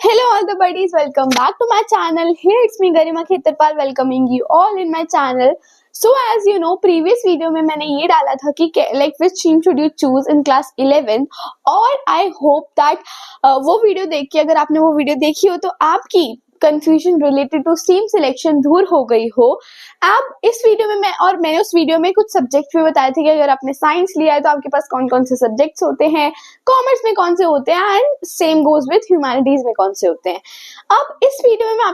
Hello all the buddies, welcome back to my channel. Here it's me Garima Khetarpal welcoming you all in my channel. So as you know, previous video में मैंने ये डाला था कि like which stream should you choose in class 11 और I hope that वो video देख के अगर आपने वो वीडियो देखी हो तो आपकी confusion related to stream selection दूर हो गई हो। आप इस वीडियो में मैंने उस वीडियो में कुछ सब्जेक्ट भी बताए थे कि अगर आपने साइंस लिया है तो आपके पास कौन कौन से सब्जेक्ट्स होते हैं, कॉमर्स में कौन से होते हैं and same goes with humanities में कौन से होते हैं। अब इस वीडियो में मैं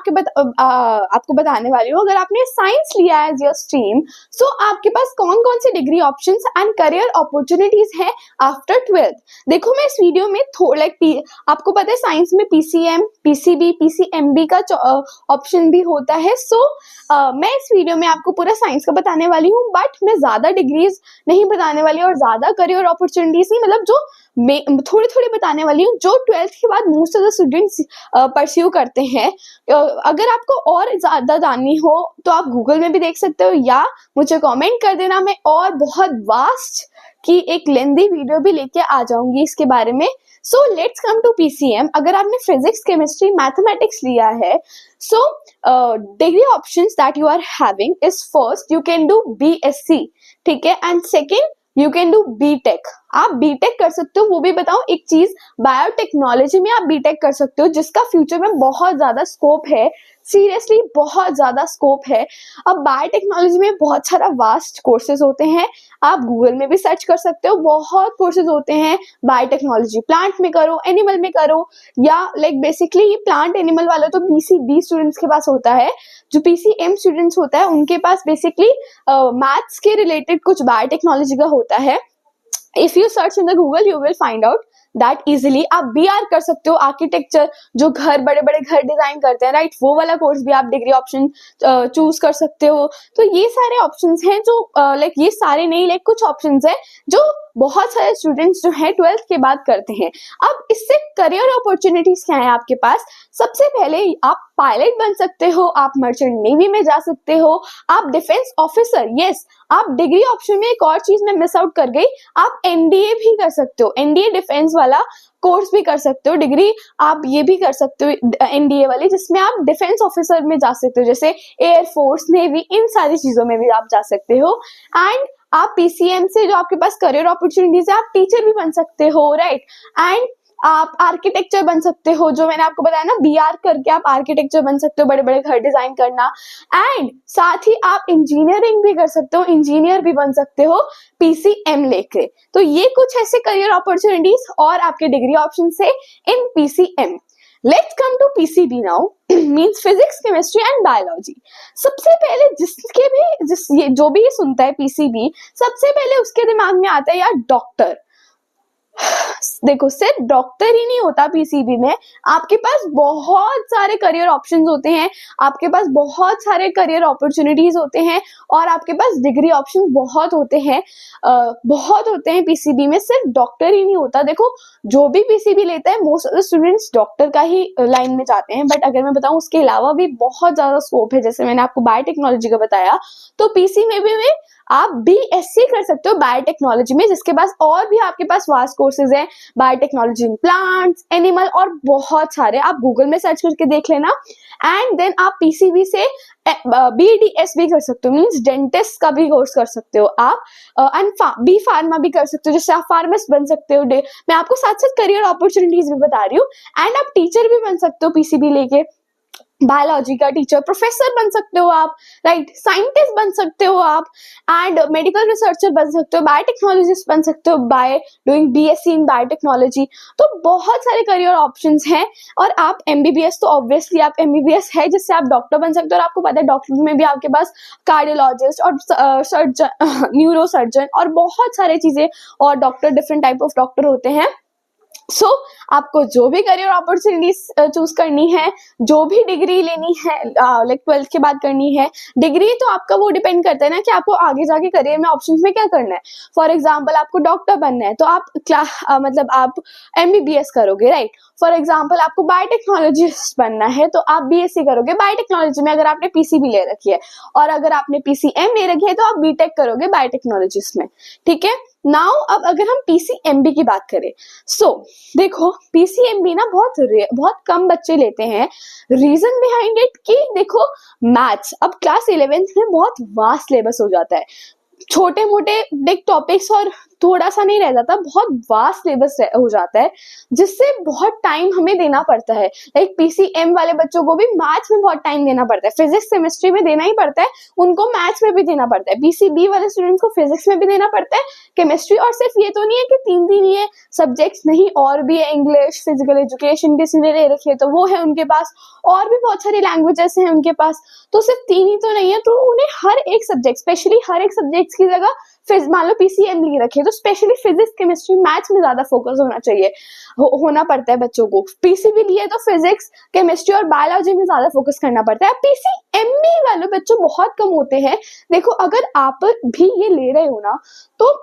आपको बताने वाली हूँ, अगर आपने साइंस लिया है एज योर स्ट्रीम सो आपके पास कौन कौन से degree options and career opportunities हैं आफ्टर 12th। देखो मैं इस वीडियो में आपको पता है साइंस में पीसीएम, पीसीबी, पीसीएमबी का ऑप्शन भी होता है। मैं इस वीडियो में आपको पूरा साइंस का बताने वाली हूँ, बट मैं ज्यादा डिग्रीज नहीं बताने वाली और ज्यादा करियर अपॉर्चुनिटीज नहीं, मतलब जो थोड़ी थोड़ी बताने वाली हूँ जो 12th के बाद most of the students pursue करते हैं। अगर आपको और ज्यादा जाननी हो तो आप गूगल में भी देख सकते हो या मुझे कमेंट कर देना, मैं और बहुत वास्ट की एक लेंदी वीडियो भी लेके आ जाऊंगी इसके बारे में। So let's come to PCM. अगर आपने फिजिक्स, केमिस्ट्री, मैथमेटिक्स लिया है so degree options that you are having is first you can do BSc, ठीक है, and second you can do BTech. आप बीटेक कर सकते हो, वो भी बताऊं एक चीज, बायोटेक्नोलॉजी में आप बीटेक कर सकते हो जिसका फ्यूचर में बहुत ज्यादा स्कोप है, सीरियसली बहुत ज्यादा स्कोप है। अब बायोटेक्नोलॉजी में बहुत सारा वास्ट कोर्सेज होते हैं, आप गूगल में भी सर्च कर सकते हो, बहुत कोर्सेज होते हैं बायोटेक्नोलॉजी। प्लांट में करो, एनिमल में करो, या लाइक बेसिकली ये प्लांट एनिमल वाला तो पीसीबी स्टूडेंट्स के पास होता है, जो पीसीएम स्टूडेंट्स होता है उनके पास बेसिकली मैथ्स के रिलेटेड कुछ बायोटेक्नोलॉजी का होता है। If you search in the Google you will find out that easily. आप बीआर कर सकते हो, आर्किटेक्चर, जो घर, बड़े बड़े घर डिजाइन करते हैं, राइट, वो वाला कोर्स भी आप डिग्री ऑप्शन चूज कर सकते हो। तो ये सारे ऑप्शंस हैं जो लाइक ये सारे नहीं, लाइक कुछ ऑप्शंस हैं जो बहुत सारे स्टूडेंट्स जो हैं 12th के बाद करते हैं। अब इससे करियर अपॉर्चुनिटीज क्या है आपके पास? सबसे पहले आप पायलट बन सकते हो, आप मर्चेंट नेवी में जा सकते हो, आप डिफेंस ऑफिसर, यस, आप डिग्री ऑप्शन में एक और चीज में मिस आउट कर गई, आप एनडीए भी कर सकते हो, एनडीए डिफेंस वाला कोर्स भी कर सकते हो, डिग्री आप ये भी कर सकते हो एनडीए वाली, जिसमें आप डिफेंस ऑफिसर में जा सकते हो, जैसे एयरफोर्स, नेवी, इन सारी चीजों में भी आप जा सकते हो। एंड आप पीसीएम से जो आपके पास करियर अपॉर्चुनिटीज है, आप टीचर भी बन सकते हो, राइट, एंड आप आर्किटेक्चर बन सकते हो, जो मैंने आपको बताया ना, बीआर करके आप आर्किटेक्चर बन सकते हो, बड़े बड़े घर डिजाइन करना, एंड साथ ही आप इंजीनियरिंग भी कर सकते हो, इंजीनियर भी बन सकते हो पीसीएम लेके। तो ये कुछ ऐसे करियर अपॉर्चुनिटीज और आपके डिग्री ऑप्शन से in PCM. Let's come to PCB now, means physics, chemistry and biology. सबसे पहले जो भी सुनता है पीसीबी, सबसे पहले उसके दिमाग में आता है यार डॉक्टर। देखो सिर्फ डॉक्टर ही नहीं होता पीसीबी में, आपके पास बहुत सारे करियर ऑप्शंस होते हैं, आपके पास बहुत सारे करियर अपॉर्चुनिटीज होते हैं और आपके पास डिग्री ऑप्शंस बहुत होते हैं, पीसीबी में। सिर्फ डॉक्टर ही नहीं होता, देखो जो भी पीसीबी लेता है most of the students doctor का ही लाइन में जाते हैं, बट अगर मैं बताऊं उसके अलावा भी बहुत ज्यादा स्कोप है, जैसे मैंने आपको बायोटेक्नोलॉजी का बताया, तो पीसी में भी आप बीएससी कर सकते हो बायोटेक्नोलॉजी में, जिसके पास और भी आपके पास वास्ट कोर्सेज हैं, बायोटेक्नोलॉजी इन प्लांट्स, एनिमल और बहुत सारे, आप गूगल में सर्च करके देख लेना। एंड देन आप पीसीबी से बीडीएस भी कर सकते हो, मींस डेंटिस्ट का भी कोर्स कर सकते हो आप, एंड बी फार्मा भी कर सकते हो, जिससे आप फार्मासिस्ट बन सकते हो। मैं आपको साथ साथ करियर अपॉर्चुनिटीज भी बता रही हूँ। एंड आप टीचर भी बन सकते हो पीसीबी लेके, बायोलॉजी का टीचर, प्रोफेसर बन सकते हो आप, राइट, साइंटिस्ट बन सकते हो आप, एंड मेडिकल रिसर्चर बन सकते हो, बायोटेक्नोलॉजिस्ट बन सकते हो by doing BSc in biotechnology. तो बहुत सारे करियर ऑप्शंस हैं। और आप एमबीबीएस, तो ऑब्वियसली आप एमबीबीएस है जिससे आप डॉक्टर बन सकते हो, और आपको पता है डॉक्टर में भी आपके पास कार्डियोलॉजिस्ट और सर्जन, न्यूरो सर्जन और बहुत सारे चीजें और doctor, different type of doctor होते हैं। सो आपको जो भी करियर अपॉर्चुनिटीज चूज करनी है, जो भी डिग्री लेनी है, लाइक 12th के बाद करनी है डिग्री, तो आपका वो डिपेंड करता है ना कि आपको आगे जाके करियर में ऑप्शंस में क्या करना है। फॉर एग्जांपल आपको डॉक्टर बनना है तो आप मतलब आप एमबीबीएस करोगे, राइट। फॉर एग्जाम्पल आपको बायोटेक्नोलॉजिस्ट बनना है तो आप बीएससी करोगे बायोटेक्नोलॉजी में, अगर आपने पीसीबी ले रखी है, और अगर आपने पीसीएम ले रखी है तो आप बीटेक करोगे बायोटेक्नोलॉजिस्ट में, ठीक है। नाउ अब अगर हम पीसीएमबी की बात करें, सो देखो पीसीएमबी ना बहुत कम बच्चे लेते हैं। रीजन बिहाइंड इट कि देखो मैथ्स अब क्लास 11th में बहुत वास्ट सिलेबस हो जाता है, छोटे मोटे बिग टॉपिक्स और थोड़ा सा नहीं रह जाता, बहुत वास्ट सिलेबस हो जाता है, जिससे बहुत टाइम हमें देना पड़ता है। लाइक पीसीएम वाले बच्चों को भी मैथ्स में बहुत टाइम देना पड़ता है, फिजिक्स केमिस्ट्री में देना ही पड़ता है, उनको मैथ्स में भी देना पड़ता है। पीसीबी वाले स्टूडेंट्स को फिजिक्स में भी देना पड़ता है, केमिस्ट्री। और सिर्फ ये तो नहीं है कि 3 ही है सब्जेक्ट्स, नहीं और भी है, इंग्लिश, फिजिकल एजुकेशन किसी ने ले रखी है तो वो है उनके पास, और भी बहुत सारी लैंग्वेजेस हैं उनके पास, तो सिर्फ 3 ही तो नहीं है। तो उन्हें हर एक सब्जेक्ट, स्पेशली हर एक सब्जेक्ट की जगह मान लो पीसीएम ली रखे तो स्पेशली फिजिक्स केमिस्ट्री मैथ्स में ज्यादा फोकस होना चाहिए, होना पड़ता है बच्चों को। पीसीबी लिए तो फिजिक्स केमिस्ट्री और बायोलॉजी में ज्यादा फोकस करना पड़ता है। पीसीएमबी वाले बच्चों बहुत कम होते हैं। देखो अगर आप भी ये ले रहे हो ना तो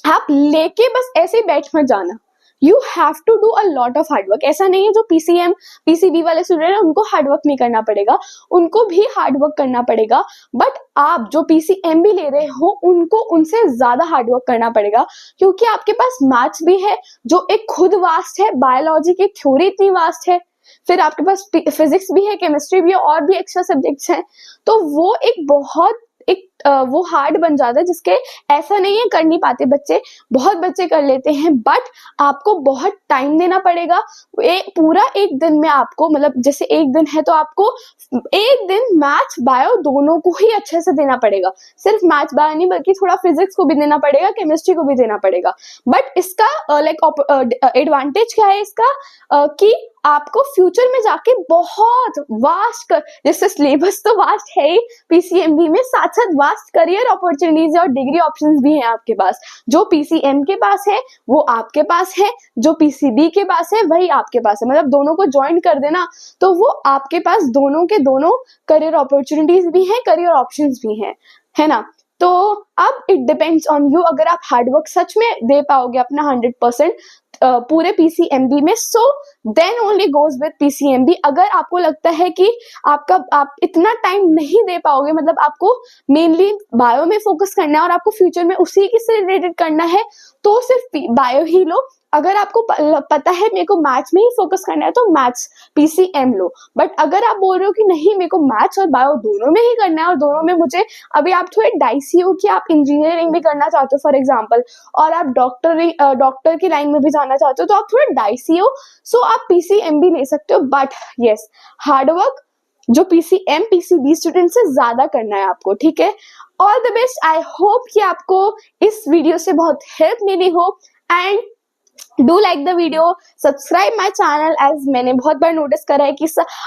आप लेके बस ऐसे ही बैठ मत जाना, you have to do a lot of hard work. ऐसा नहीं है जो पीसीएम पीसीबी वाले स्टूडेंट है उनको हार्डवर्क नहीं करना पड़ेगा, उनको भी हार्डवर्क करना पड़ेगा, बट आप जो पीसीएम भी ले रहे हो उनको उनसे ज्यादा हार्डवर्क करना पड़ेगा, क्योंकि आपके पास मैथ्स भी है जो एक खुद वास्ट है, बायोलॉजी की थ्योरी इतनी वास्ट है, फिर आपके पास फिजिक्स भी है, केमिस्ट्री भी है, और भी एक्स्ट्रा सब्जेक्ट्स हैं, तो वो एक बहुत वो हार्ड बन जाता है, जिसके ऐसा नहीं है कर नहीं पाते बच्चे, बहुत बच्चे कर लेते हैं, बट आपको बहुत टाइम देना पड़ेगा। पूरा एक दिन में आपको, मतलब जैसे एक दिन है तो आपको एक दिन मैथ्स बायो दोनों को ही अच्छे से देना पड़ेगा, सिर्फ मैथ्स बायो नहीं बल्कि थोड़ा फिजिक्स को भी देना पड़ेगा, केमिस्ट्री को भी देना पड़ेगा। बट इसका एडवांटेज क्या है इसका, कि आपको फ्यूचर में जाके बहुत वास्ट जैसे सिलेबस तो वास्ट है ही पीसीएमबी में, साथ साथ वास्ट करियर अपॉर्चुनिटीज और डिग्री ऑप्शंस भी हैं आपके पास। जो पीसीएम के पास है वो आपके पास है, जो पीसीबी के पास है वही आपके पास है, मतलब दोनों को ज्वाइन कर देना तो वो आपके पास दोनों के दोनों करियर अपॉर्चुनिटीज भी हैं, करियर ऑप्शंस भी हैं, है ना। तो अब इट डिपेंड्स ऑन यू, अगर आप हार्डवर्क सच में दे पाओगे अपना 100% पूरे पीसीएमबी में, so then only goes with PCMB. अगर आपको लगता है कि आप इतना टाइम नहीं दे पाओगे, मतलब आपको मेनली बायो में फोकस करना है और आपको फ्यूचर में उसी से रिलेटेड करना है, तो सिर्फ बायो ही लो। अगर आपको पता है मेरे को मैथ्स में ही फोकस करना है तो मैथ्स पीसीएम लो। बट अगर आप बोल रहे हो कि नहीं मेरे को मैथ्स और बायो दोनों में ही करना है, और दोनों में मुझे अभी आप थोड़े डाइसी हो कि आप इंजीनियरिंग भी करना चाहते हो फॉर एग्जाम्पल, और आप डॉक्टर की लाइन में भी जाना चाहते हो, तो आप थोड़े डाइसी हो, सो आप पीसीएम भी ले सकते हो। बट यस, हार्डवर्क जो पीसीएम पीसीबी स्टूडेंट से ज्यादा करना है आपको, ठीक है। All the best. I hope कि आपको इस वीडियो से बहुत हेल्प मिली हो, and do like the video, subscribe my channel, as मैंने बहुत बार नोटिस करा है कि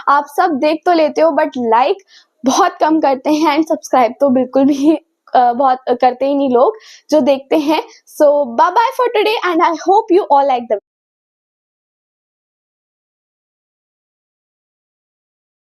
आप सब देख तो लेते हो बट लाइक बहुत कम करते हैं, एंड सब्सक्राइब तो बिल्कुल भी बहुत करते ही नहीं लोग जो देखते हैं। So bye bye for today, and I hope you all like the